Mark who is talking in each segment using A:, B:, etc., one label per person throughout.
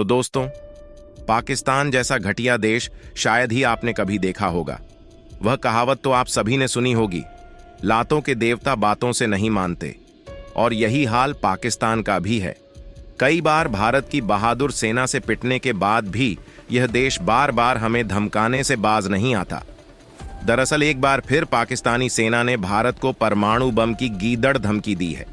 A: तो दोस्तों, पाकिस्तान जैसा घटिया देश शायद ही आपने कभी देखा होगा। वह कहावत तो आप सभी ने सुनी होगी, लातों के देवता बातों से नहीं मानते। और यही हाल पाकिस्तान का भी है। कई बार भारत की बहादुर सेना से पिटने के बाद भी यह देश बार बार हमें धमकाने से बाज नहीं आता। दरअसल एक बार फिर पाकिस्तानी सेना ने भारत को परमाणु बम की गीदड़ धमकी दी है।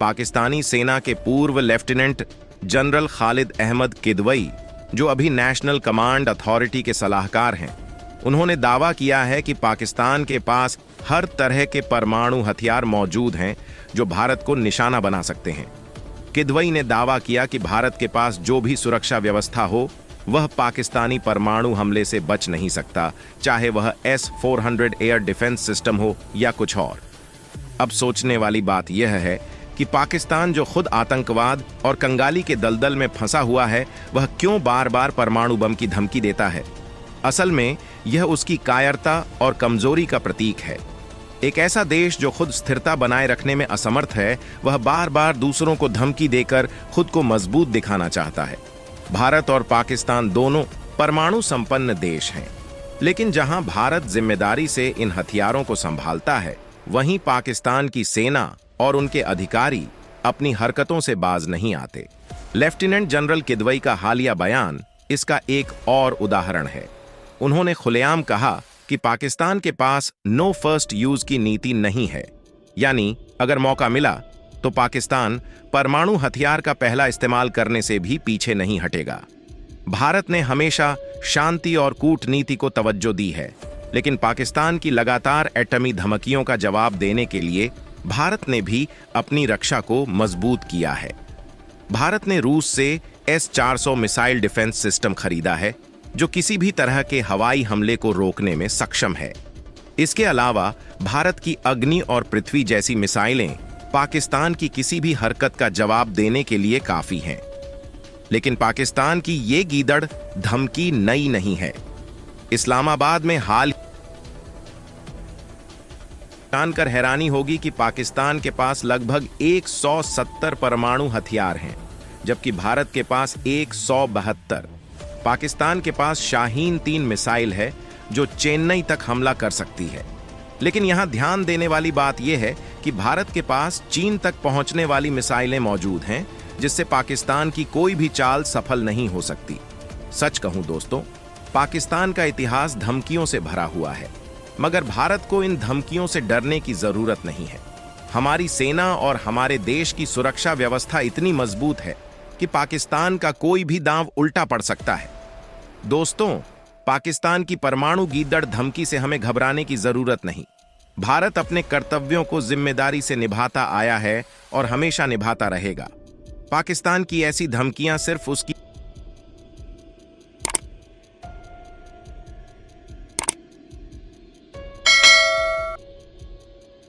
A: पाकिस्तानी सेना के पूर्व लेफ्टिनेंट जनरल खालिद अहमद किदवई, जो अभी नेशनल कमांड अथॉरिटी के सलाहकार हैं, उन्होंने दावा किया है कि पाकिस्तान के पास हर तरह के परमाणु हथियार मौजूद हैं जो भारत को निशाना बना सकते हैं। किदवई ने दावा किया कि भारत के पास जो भी सुरक्षा व्यवस्था हो वह पाकिस्तानी परमाणु हमले से बच नहीं सकता, चाहे वह S-400 एयर डिफेंस सिस्टम हो या कुछ और। अब सोचने वाली बात यह है कि पाकिस्तान जो खुद आतंकवाद और कंगाली के दलदल में फंसा हुआ है, वह क्यों बार बार परमाणु बम की धमकी देता है। असल में यह उसकी कायरता और कमजोरी का प्रतीक है। एक ऐसा देश जो खुद स्थिरता बनाए रखने में असमर्थ है, वह बार बार दूसरों को धमकी देकर खुद को मजबूत दिखाना चाहता है। भारत और पाकिस्तान दोनों परमाणु संपन्न देश हैं, लेकिन जहां भारत जिम्मेदारी से इन हथियारों को संभालता है, वहीं पाकिस्तान की सेना और उनके अधिकारी अपनी हरकतों से बाज नहीं आते। लेफ्टिनेंट जनरल किदवई का हालिया बयान इसका एक और उदाहरण है। उन्होंने खुलेआम कहा कि पाकिस्तान के पास नो फर्स्ट यूज की नीति नहीं है, यानी अगर मौका मिला तो पाकिस्तान परमाणु हथियार का पहला इस्तेमाल करने से भी पीछे नहीं हटेगा। भारत ने हमेशा शांति और कूटनीति को तवज्जो दी है, लेकिन पाकिस्तान की लगातार एटमी धमकियों का जवाब देने के लिए भारत ने भी अपनी रक्षा को मजबूत किया है। भारत ने रूस से S-400 मिसाइल डिफेंस सिस्टम खरीदा है, जो किसी भी तरह के हवाई हमले को रोकने में सक्षम है। इसके अलावा भारत की अग्नि और पृथ्वी जैसी मिसाइलें पाकिस्तान की किसी भी हरकत का जवाब देने के लिए काफी हैं। लेकिन पाकिस्तान की ये गीदड़ धमकी नई नहीं है। इस्लामाबाद में हाल जानकर हैरानी होगी कि पाकिस्तान के पास लगभग 170 परमाणु हथियार हैं, जबकि भारत के पास 172। पाकिस्तान के पास शाहीन 3 मिसाइल है जो चेन्नई तक हमला कर सकती है। लेकिन यहां ध्यान देने वाली बात यह है कि भारत के पास चीन तक पहुंचने वाली मिसाइलें मौजूद हैं, जिससे पाकिस्तान की कोई भी चाल सफल नहीं हो सकती। सच कहूं दोस्तों, पाकिस्तान का इतिहास धमकियों से भरा हुआ है, मगर भारत को इन धमकियों से डरने की जरूरत नहीं है। हमारी सेना और हमारे देश की सुरक्षा व्यवस्था इतनी मजबूत है कि पाकिस्तान का कोई भी दांव उल्टा पड़ सकता है। दोस्तों, पाकिस्तान की परमाणु गीदड़ धमकी से हमें घबराने की जरूरत नहीं। भारत अपने कर्तव्यों को जिम्मेदारी से निभाता आया है और हमेशा निभाता रहेगा। पाकिस्तान की ऐसी धमकियां सिर्फ उसकी